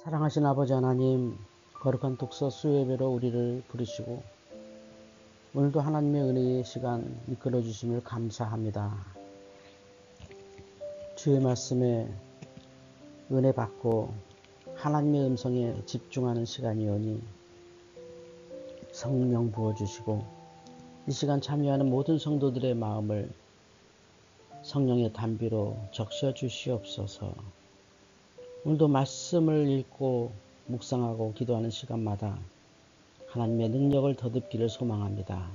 사랑하신 아버지 하나님, 거룩한 독서 수요예배로 우리를 부르시고 오늘도 하나님의 은혜의 시간 이끌어 주심을 감사합니다. 주의 말씀에 은혜 받고 하나님의 음성에 집중하는 시간이오니 성령 부어주시고 이 시간 참여하는 모든 성도들의 마음을 성령의 단비로 적셔 주시옵소서. 오늘도 말씀을 읽고 묵상하고 기도하는 시간마다 하나님의 능력을 더듬기를 소망합니다.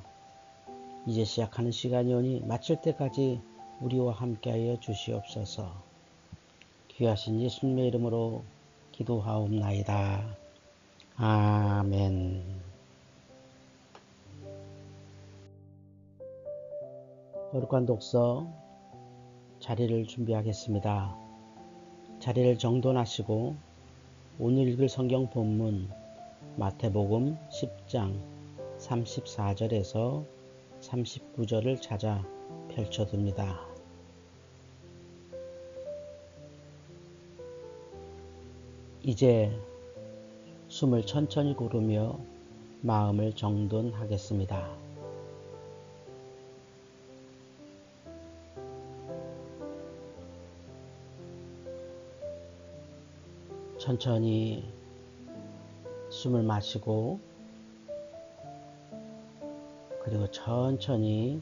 이제 시작하는 시간이오니 마칠 때까지 우리와 함께하여 주시옵소서. 귀하신 예수님의 이름으로 기도하옵나이다. 아멘. 거룩한 독서 자리를 준비하겠습니다. 자리를 정돈하시고 오늘 읽을 성경 본문 마태복음 10장 34절에서 39절을 찾아 펼쳐둡니다. 이제 숨을 천천히 고르며 마음을 정돈하겠습니다. 천천히 숨을 마시고 그리고 천천히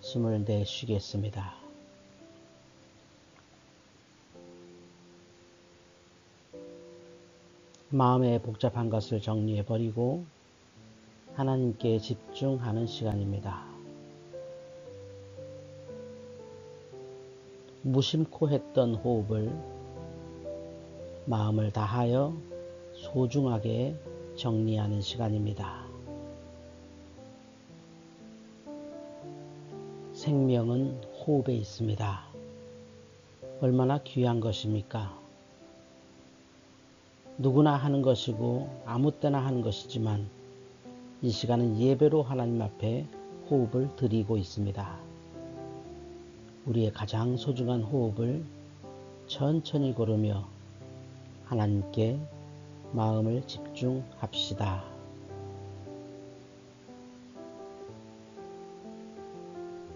숨을 내쉬겠습니다. 마음의 복잡한 것을 정리해버리고 하나님께 집중하는 시간입니다. 무심코 했던 호흡을 마음을 다하여 소중하게 정리하는 시간입니다. 생명은 호흡에 있습니다. 얼마나 귀한 것입니까? 누구나 하는 것이고 아무 때나 하는 것이지만 이 시간은 예배로 하나님 앞에 호흡을 드리고 있습니다. 우리의 가장 소중한 호흡을 천천히 고르며 하나님께 마음을 집중합시다.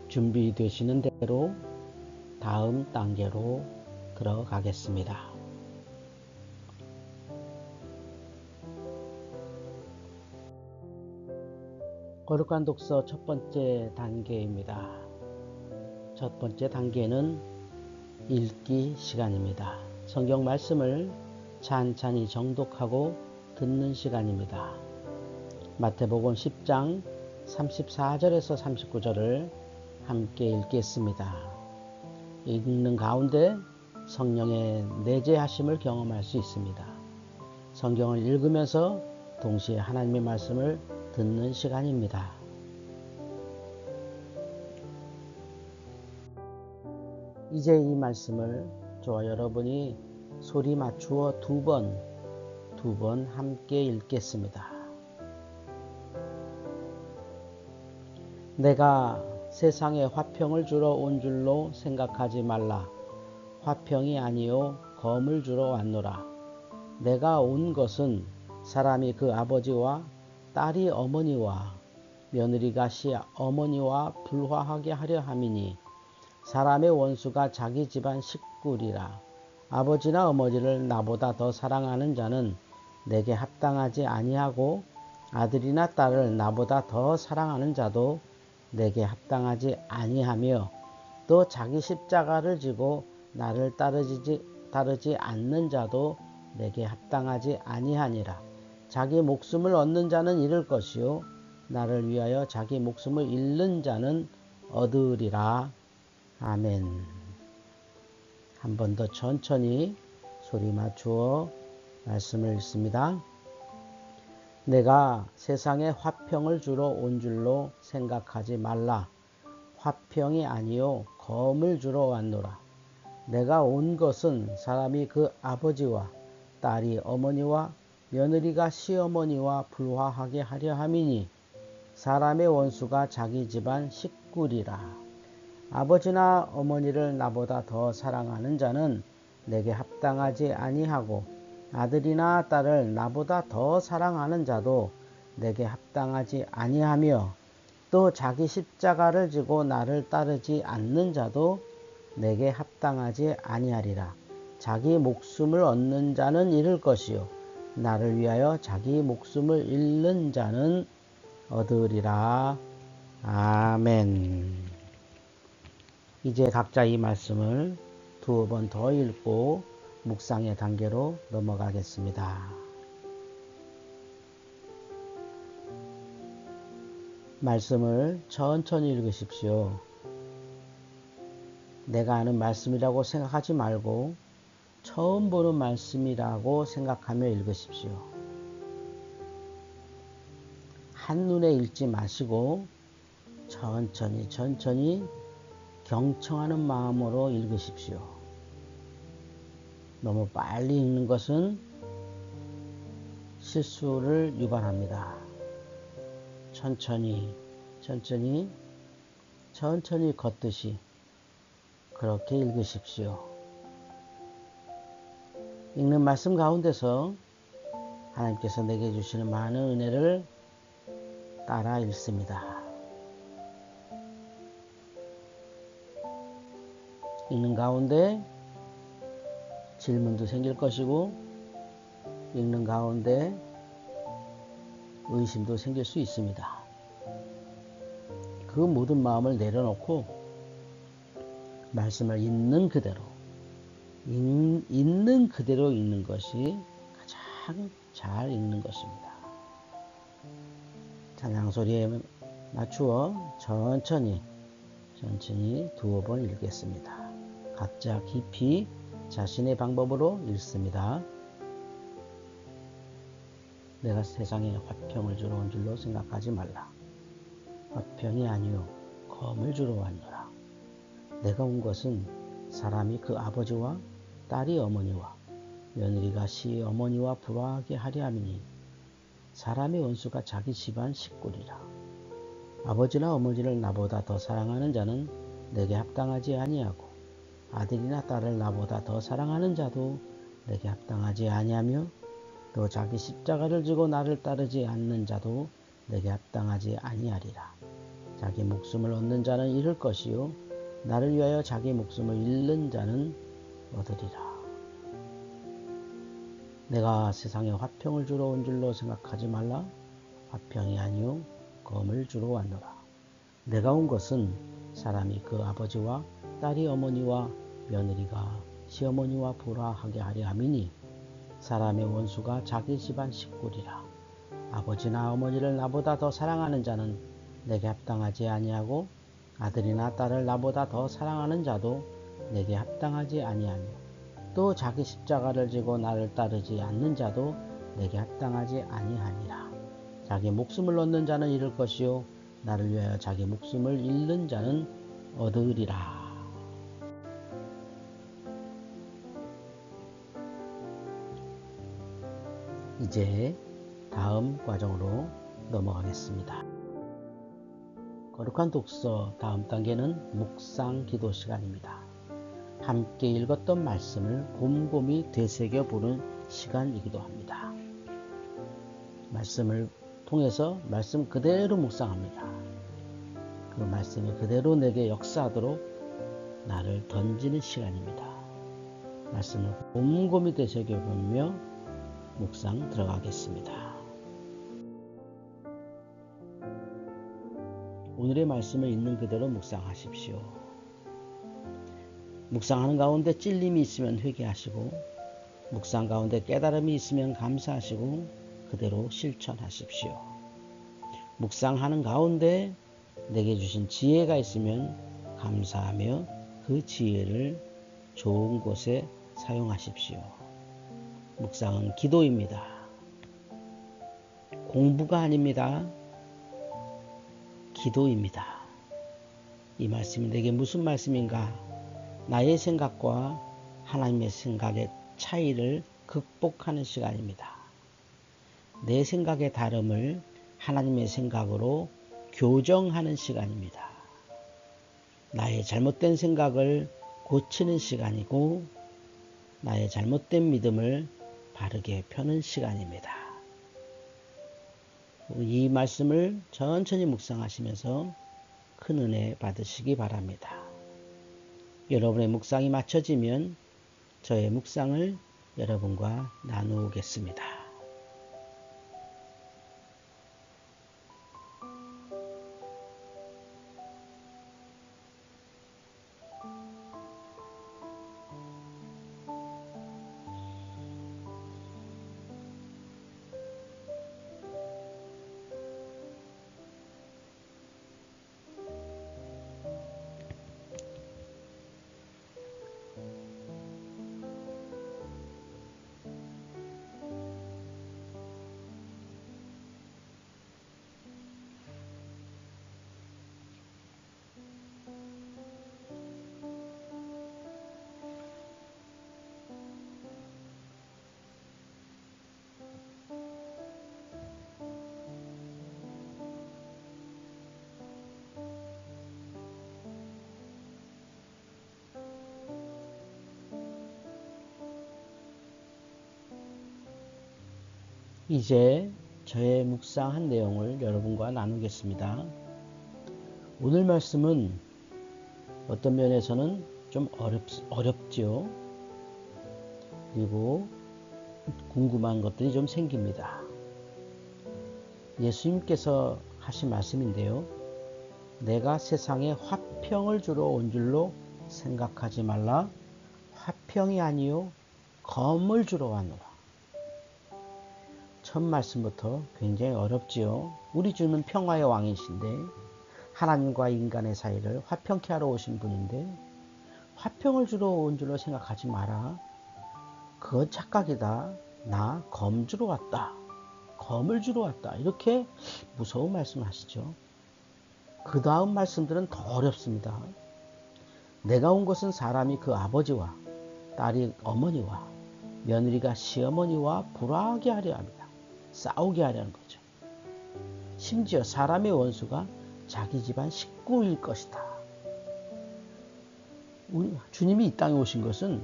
준비되시는 대로 다음 단계로 들어가겠습니다. 거룩한 독서 첫 번째 단계입니다. 첫 번째 단계는 읽기 시간입니다. 성경 말씀을 찬찬히 정독하고 듣는 시간입니다. 마태복음 10장 34절에서 39절을 함께 읽겠습니다. 읽는 가운데 성령의 내재하심을 경험할 수 있습니다. 성경을 읽으면서 동시에 하나님의 말씀을 듣는 시간입니다. 이제 이 말씀을 저와 여러분이 소리 맞추어 두 번 함께 읽겠습니다. 내가 세상에 화평을 주러 온 줄로 생각하지 말라. 화평이 아니요 검을 주러 왔노라. 내가 온 것은 사람이 그 아버지와 딸이 어머니와 며느리가 시어머니와 불화하게 하려 함이니 사람의 원수가 자기 집안 식구리라. 아버지나 어머니를 나보다 더 사랑하는 자는 내게 합당하지 아니하고 아들이나 딸을 나보다 더 사랑하는 자도 내게 합당하지 아니하며 또 자기 십자가를 지고 나를 따르지 않는 자도 내게 합당하지 아니하니라. 자기 목숨을 얻는 자는 잃을 것이요 나를 위하여 자기 목숨을 잃는 자는 얻으리라. 아멘. 한 번 더 천천히 소리 맞추어 말씀을 읽습니다. 내가 세상에 화평을 주러 온 줄로 생각하지 말라. 화평이 아니요 검을 주러 왔노라. 내가 온 것은 사람이 그 아버지와 딸이 어머니와 며느리가 시어머니와 불화하게 하려 함이니 사람의 원수가 자기 집안 식구리라. 아버지나 어머니를 나보다 더 사랑하는 자는 내게 합당하지 아니하고 아들이나 딸을 나보다 더 사랑하는 자도 내게 합당하지 아니하며 또 자기 십자가를 지고 나를 따르지 않는 자도 내게 합당하지 아니하리라. 자기 목숨을 얻는 자는 잃을 것이요 나를 위하여 자기 목숨을 잃는 자는 얻으리라. 아멘. 이제 각자 이 말씀을 두어 번 더 읽고 묵상의 단계로 넘어가겠습니다. 말씀을 천천히 읽으십시오. 내가 아는 말씀이라고 생각하지 말고 처음 보는 말씀이라고 생각하며 읽으십시오. 한눈에 읽지 마시고 천천히 경청하는 마음으로 읽으십시오. 너무 빨리 읽는 것은 실수를 유발합니다. 천천히 걷듯이 그렇게 읽으십시오. 읽는 말씀 가운데서 하나님께서 내게 주시는 많은 은혜를 따라 읽습니다. 읽는 가운데 질문도 생길 것이고 읽는 가운데 의심도 생길 수 있습니다. 그 모든 마음을 내려놓고 말씀을 있는 그대로 읽는 것이 가장 잘 읽는 것입니다. 찬양 소리에 맞추어 천천히 두어 번 읽겠습니다. 각자 깊이 자신의 방법으로 읽습니다. 내가 세상에 화평을 주러 온 줄로 생각하지 말라. 화평이 아니요 검을 주러 왔노라. 내가 온 것은 사람이 그 아버지와 딸이 어머니와 며느리가 시어머니와 불화하게 하려 함이니 사람의 원수가 자기 집안 식구리라. 아버지나 어머니를 나보다 더 사랑하는 자는 내게 합당하지 아니하고 아들이나 딸을 나보다 더 사랑하는 자도 내게 합당하지 아니하며 또 자기 십자가를 지고 나를 따르지 않는 자도 내게 합당하지 아니하리라. 자기 목숨을 얻는 자는 잃을 것이요 나를 위하여 자기 목숨을 잃는 자는 얻으리라. 내가 세상에 화평을 주러 온 줄로 생각하지 말라. 화평이 아니요 검을 주러 왔노라. 내가 온 것은 사람이 그 아버지와 딸이 어머니와 며느리가 시어머니와 불화하게 하려 함이니 사람의 원수가 자기 집안 식구리라. 아버지나 어머니를 나보다 더 사랑하는 자는 내게 합당하지 아니하고 아들이나 딸을 나보다 더 사랑하는 자도 내게 합당하지 아니하며 또 자기 십자가를 지고 나를 따르지 않는 자도 내게 합당하지 아니하니라. 자기 목숨을 얻는 자는 잃을 것이요 나를 위하여 자기 목숨을 잃는 자는 얻으리라. 이제 다음 과정으로 넘어가겠습니다. 거룩한 독서 다음 단계는 묵상 기도 시간입니다. 함께 읽었던 말씀을 곰곰이 되새겨 보는 시간이기도 합니다. 말씀을 통해서 말씀 그대로 묵상합니다. 그 말씀이 그대로 내게 역사하도록 나를 던지는 시간입니다. 말씀을 곰곰이 되새겨 보며 묵상 들어가겠습니다. 오늘의 말씀을 있는 그대로 묵상하십시오. 묵상하는 가운데 찔림이 있으면 회개하시고 묵상 가운데 깨달음이 있으면 감사하시고 그대로 실천하십시오. 묵상하는 가운데 내게 주신 지혜가 있으면 감사하며 그 지혜를 좋은 곳에 사용하십시오. 묵상은 기도입니다. 공부가 아닙니다. 기도입니다. 이 말씀이 내게 무슨 말씀인가? 나의 생각과 하나님의 생각의 차이를 극복하는 시간입니다. 내 생각의 다름을 하나님의 생각으로 교정하는 시간입니다. 나의 잘못된 생각을 고치는 시간이고 나의 잘못된 믿음을 바르게 펴는 시간입니다. 이 말씀을 천천히 묵상하시면서 큰 은혜 받으시기 바랍니다. 여러분의 묵상이 맞춰지면 저의 묵상을 여러분과 나누겠습니다. 이제 저의 묵상한 내용을 여러분과 나누겠습니다. 오늘 말씀은 어떤 면에서는 좀 어렵지요. 그리고 궁금한 것들이 좀 생깁니다. 예수님께서 하신 말씀인데요. 내가 세상에 화평을 주러 온 줄로 생각하지 말라. 화평이 아니요 검을 주러 왔노라. 첫 말씀부터 굉장히 어렵지요. 우리 주는 평화의 왕이신데 하나님과 인간의 사이를 화평케 하러 오신 분인데 화평을 주러 온 줄로 생각하지 마라. 그건 착각이다. 나 검 주러 왔다. 검을 주러 왔다. 이렇게 무서운 말씀을 하시죠. 그 다음 말씀들은 더 어렵습니다. 내가 온 것은 사람이 그 아버지와 딸이 어머니와 며느리가 시어머니와 불화하게 하려 합니다. 싸우게 하려는 거죠. 심지어 사람의 원수가 자기 집안 식구일 것이다. 주님이 이 땅에 오신 것은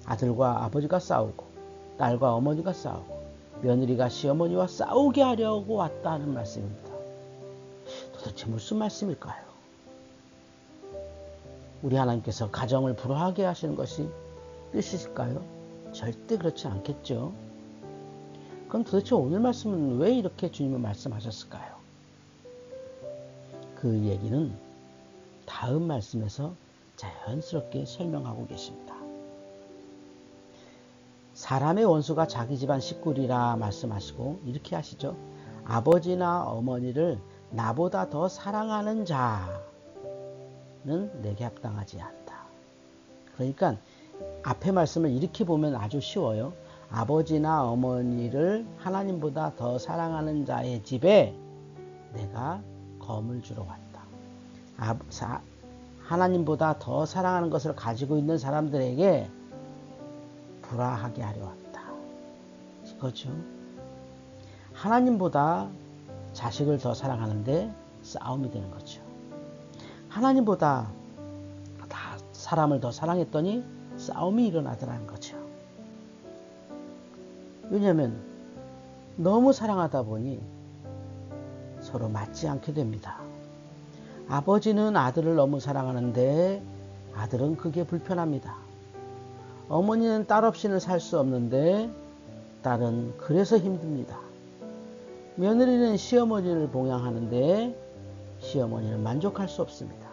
아들과 아버지가 싸우고 딸과 어머니가 싸우고 며느리가 시어머니와 싸우게 하려고 왔다는 말씀입니다. 도대체 무슨 말씀일까요? 우리 하나님께서 가정을 불화하게 하시는 것이 뜻이실까요? 절대 그렇지 않겠죠. 그럼 도대체 오늘 말씀은 왜 이렇게 주님은 말씀하셨을까요? 그 얘기는 다음 말씀에서 자연스럽게 설명하고 계십니다. 사람의 원수가 자기 집안 식구리라 말씀하시고 이렇게 하시죠. 아버지나 어머니를 나보다 더 사랑하는 자는 내게 합당하지 않다. 그러니까 앞에 말씀을 이렇게 보면 아주 쉬워요. 아버지나 어머니를 하나님보다 더 사랑하는 자의 집에 내가 검을 주러 왔다. 하나님보다 더 사랑하는 것을 가지고 있는 사람들에게 불화하게 하려 왔다. 이거죠. 하나님보다 자식을 더 사랑하는데 싸움이 되는 거죠. 하나님보다 사람을 더 사랑했더니 싸움이 일어나더라는 거죠. 왜냐하면 너무 사랑하다 보니 서로 맞지 않게 됩니다. 아버지는 아들을 너무 사랑하는데 아들은 그게 불편합니다. 어머니는 딸 없이는 살 수 없는데 딸은 그래서 힘듭니다. 며느리는 시어머니를 봉양하는데 시어머니는 만족할 수 없습니다.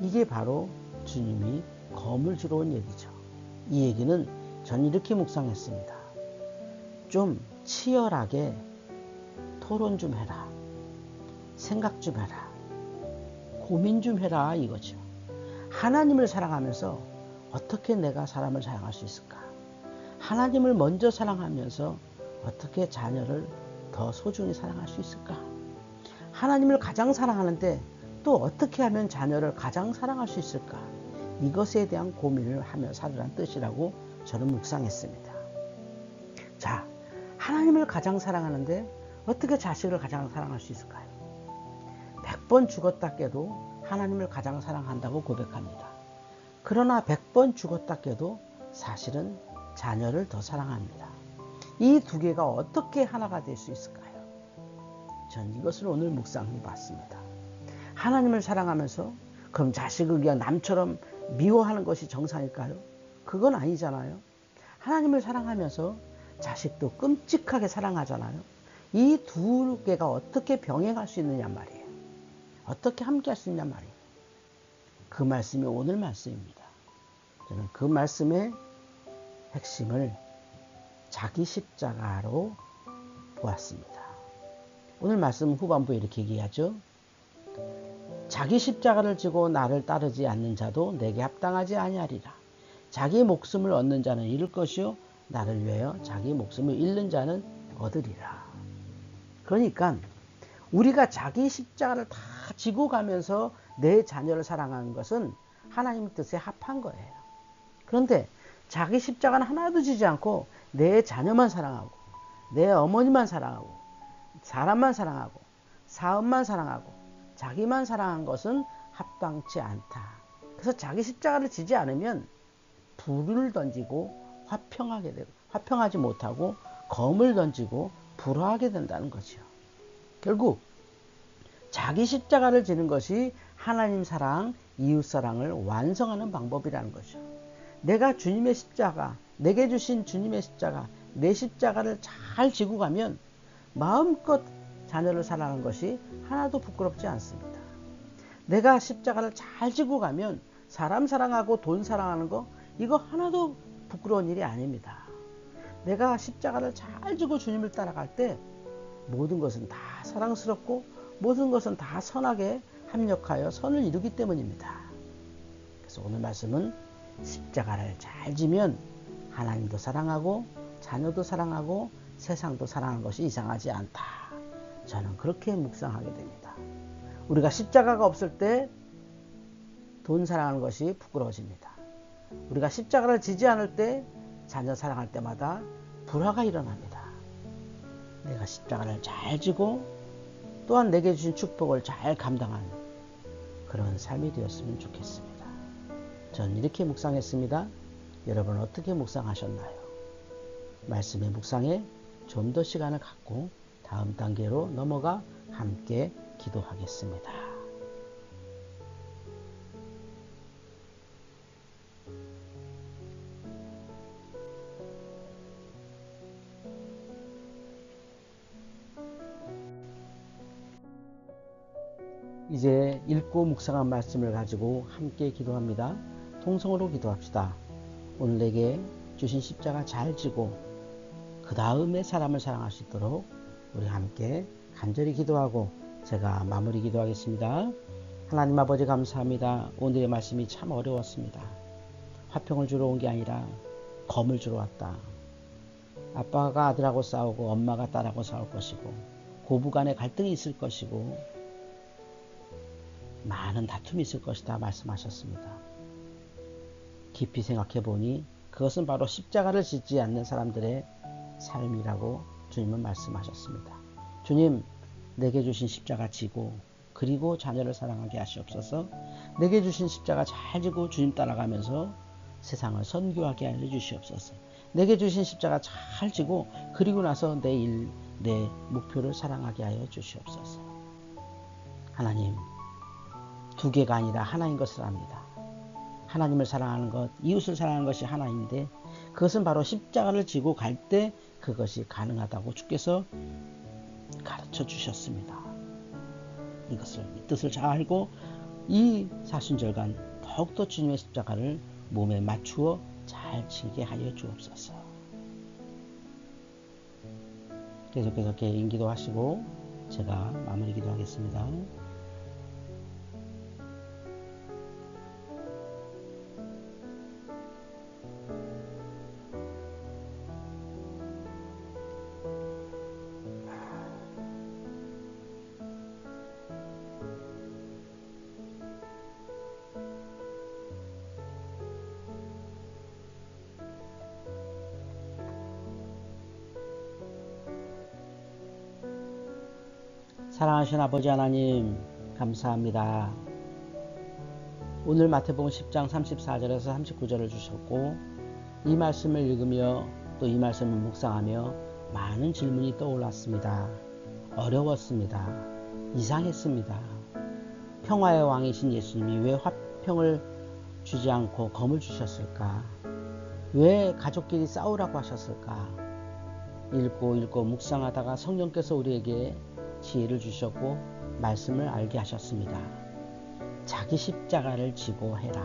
이게 바로 주님이 검을 주러 온 얘기죠. 이 얘기는 전 이렇게 묵상했습니다. 좀 치열하게 토론 좀 해라. 생각 좀 해라. 고민 좀 해라 이거죠. 하나님을 사랑하면서 어떻게 내가 사람을 사랑할 수 있을까? 하나님을 먼저 사랑하면서 어떻게 자녀를 더 소중히 사랑할 수 있을까? 하나님을 가장 사랑하는데 또 어떻게 하면 자녀를 가장 사랑할 수 있을까? 이것에 대한 고민을 하며 살으란 뜻이라고 저는 묵상했습니다. 자, 하나님을 가장 사랑하는데 어떻게 자식을 가장 사랑할 수 있을까요? 100번 죽었다 깨도 하나님을 가장 사랑한다고 고백합니다. 그러나 100번 죽었다 깨도 사실은 자녀를 더 사랑합니다. 이 두 개가 어떻게 하나가 될 수 있을까요? 전 이것을 오늘 묵상해 봤습니다. 하나님을 사랑하면서 그럼 자식을 그냥 남처럼 미워하는 것이 정상일까요? 그건 아니잖아요. 하나님을 사랑하면서 자식도 끔찍하게 사랑하잖아요. 이 두 개가 어떻게 병행할 수 있느냐 말이에요. 어떻게 함께 할 수 있냐 말이에요. 그 말씀이 오늘 말씀입니다. 저는 그 말씀의 핵심을 자기 십자가로 보았습니다. 오늘 말씀 후반부에 이렇게 얘기하죠. 자기 십자가를 지고 나를 따르지 않는 자도 내게 합당하지 아니하리라. 자기 목숨을 얻는 자는 잃을 것이요 나를 위하여 자기 목숨을 잃는 자는 얻으리라. 그러니까 우리가 자기 십자가를 다 지고 가면서 내 자녀를 사랑하는 것은 하나님 뜻에 합한 거예요. 그런데 자기 십자가는 하나도 지지 않고 내 자녀만 사랑하고 내 어머니만 사랑하고 사람만 사랑하고 사업만 사랑하고 자기만 사랑한 것은 합당치 않다. 그래서 자기 십자가를 지지 않으면 불을 던지고 화평하게 되고 화평하지 못하고 검을 던지고 불화하게 된다는 거죠. 결국 자기 십자가를 지는 것이 하나님 사랑, 이웃 사랑을 완성하는 방법이라는 거죠. 내가 주님의 십자가, 내게 주신 주님의 십자가, 내 십자가를 잘 지고 가면 마음껏 자녀를 사랑하는 것이 하나도 부끄럽지 않습니다. 내가 십자가를 잘 지고 가면 사람 사랑하고 돈 사랑하는 거 이거 하나도 부끄러운 일이 아닙니다. 내가 십자가를 잘 지고 주님을 따라갈 때 모든 것은 다 사랑스럽고 모든 것은 다 선하게 합력하여 선을 이루기 때문입니다. 그래서 오늘 말씀은 십자가를 잘 지면 하나님도 사랑하고 자녀도 사랑하고 세상도 사랑하는 것이 이상하지 않다. 저는 그렇게 묵상하게 됩니다. 우리가 십자가가 없을 때 돈 사랑하는 것이 부끄러워집니다. 우리가 십자가를 지지 않을 때 자녀 사랑할 때마다 불화가 일어납니다. 내가 십자가를 잘 지고 또한 내게 주신 축복을 잘 감당하는 그런 삶이 되었으면 좋겠습니다. 전 이렇게 묵상했습니다. 여러분 어떻게 묵상하셨나요? 말씀의 묵상에 좀 더 시간을 갖고 다음 단계로 넘어가 함께 기도하겠습니다. 이제 읽고 묵상한 말씀을 가지고 함께 기도합니다. 통성으로 기도합시다. 오늘 내게 주신 십자가 잘 지고 그 다음에 사람을 사랑할 수 있도록 우리 함께 간절히 기도하고 제가 마무리 기도하겠습니다. 하나님 아버지 감사합니다. 오늘의 말씀이 참 어려웠습니다. 화평을 주러 온 게 아니라 검을 주러 왔다. 아빠가 아들하고 싸우고 엄마가 딸하고 싸울 것이고 고부간에 갈등이 있을 것이고 많은 다툼이 있을 것이다 말씀하셨습니다. 깊이 생각해 보니 그것은 바로 십자가를 지지 않는 사람들의 삶이라고 주님은 말씀하셨습니다. 주님, 내게 주신 십자가 지고 그리고 자녀를 사랑하게 하시옵소서. 내게 주신 십자가 잘 지고 주님 따라가면서 세상을 선교하게 하여 주시옵소서. 내게 주신 십자가 잘 지고 그리고 나서 내 일, 내 목표를 사랑하게 하여 주시옵소서. 하나님, 두 개가 아니라 하나인 것을 압니다. 하나님을 사랑하는 것, 이웃을 사랑하는 것이 하나인데 그것은 바로 십자가를 지고 갈 때 그것이 가능하다고 주께서 가르쳐 주셨습니다. 이것을 이 뜻을 잘 알고 이 사순절간 더욱더 주님의 십자가를 몸에 맞추어 잘 지게 하여 주옵소서. 계속해서 개인 기도하시고 제가 마무리 기도하겠습니다. 사랑하신 아버지 하나님 감사합니다. 오늘 마태복음 10장 34절에서 39절을 주셨고 이 말씀을 읽으며 또 이 말씀을 묵상하며 많은 질문이 떠올랐습니다. 어려웠습니다. 이상했습니다. 평화의 왕이신 예수님이 왜 화평을 주지 않고 검을 주셨을까? 왜 가족끼리 싸우라고 하셨을까? 읽고 묵상하다가 성령께서 우리에게 지혜를 주셨고 말씀을 알게 하셨습니다. 자기 십자가를 지고 해라.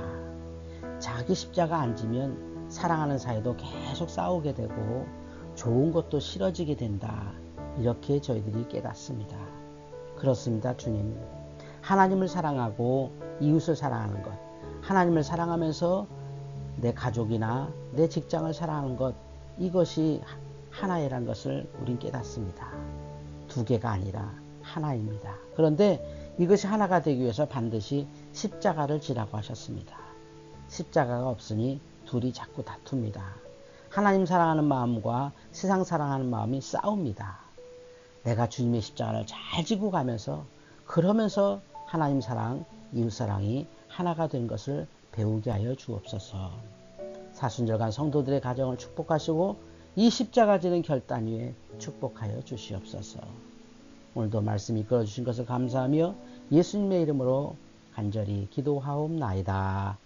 자기 십자가 안 지면 사랑하는 사이도 계속 싸우게 되고 좋은 것도 싫어지게 된다. 이렇게 저희들이 깨닫습니다. 그렇습니다. 주님. 하나님을 사랑하고 이웃을 사랑하는 것, 하나님을 사랑하면서 내 가족이나 내 직장을 사랑하는 것, 이것이 하나이라는 것을 우린 깨닫습니다. 두 개가 아니라 하나입니다. 그런데 이것이 하나가 되기 위해서 반드시 십자가를 지라고 하셨습니다. 십자가가 없으니 둘이 자꾸 다툽니다. 하나님 사랑하는 마음과 세상 사랑하는 마음이 싸웁니다. 내가 주님의 십자가를 잘 지고 가면서 그러면서 하나님 사랑, 이웃 사랑이 하나가 된 것을 배우게 하여 주옵소서. 사순절간 성도들의 가정을 축복하시고 이 십자가 지는 결단 위에 축복하여 주시옵소서. 오늘도 말씀 이끌어 주신 것을 감사하며 예수님의 이름으로 간절히 기도하옵나이다.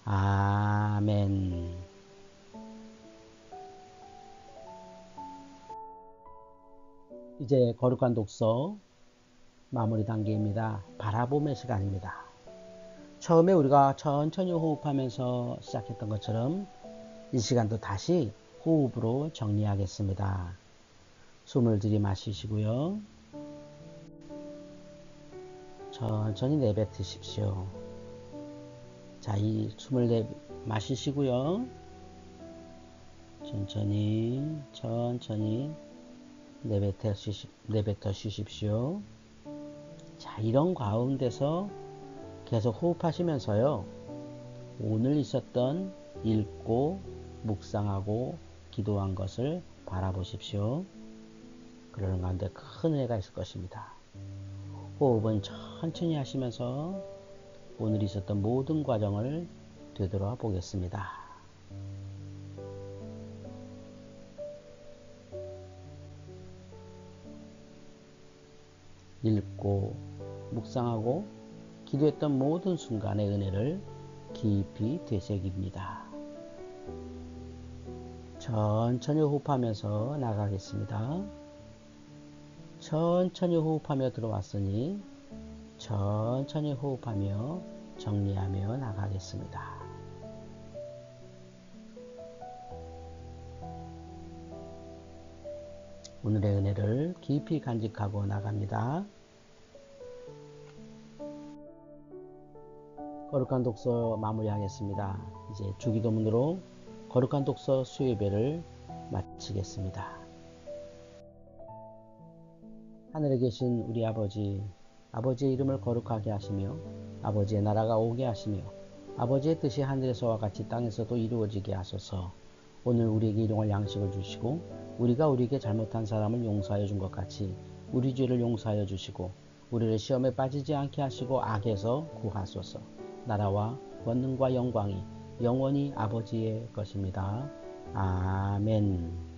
아멘. 이제 거룩한 독서 마무리 단계입니다. 바라봄의 시간입니다. 처음에 우리가 천천히 호흡하면서 시작했던 것처럼 이 시간도 다시 호흡으로 정리하겠습니다. 숨을 들이마시시고요. 천천히 내뱉으십시오. 자, 이 숨을 마시시고요. 천천히 내뱉어 주십시오. 자, 이런 가운데서 계속 호흡하시면서요. 오늘 있었던 읽고 묵상하고 기도한 것을 바라보십시오. 그러는 가운데 큰 은혜가 있을 것입니다. 호흡은 천천히 하시면서 오늘 있었던 모든 과정을 되돌아 보겠습니다. 읽고 묵상하고 기도했던 모든 순간의 은혜를 깊이 되새깁니다. 천천히 호흡하면서 나가겠습니다. 천천히 호흡하며 들어왔으니 천천히 호흡하며 정리하며 나가겠습니다. 오늘의 은혜를 깊이 간직하고 나갑니다. 거룩한 독서 마무리하겠습니다. 이제 주기도문으로 거룩한 독서 수요예배를 마치겠습니다. 하늘에 계신 우리 아버지, 아버지의 이름을 거룩하게 하시며 아버지의 나라가 오게 하시며 아버지의 뜻이 하늘에서와 같이 땅에서도 이루어지게 하소서. 오늘 우리에게 일용할 양식을 주시고 우리가 우리에게 잘못한 사람을 용서하여 준 것 같이 우리 죄를 용서하여 주시고 우리를 시험에 빠지지 않게 하시고 악에서 구하소서. 나라와 권능과 영광이 영원히 아버지의 것입니다. 아멘.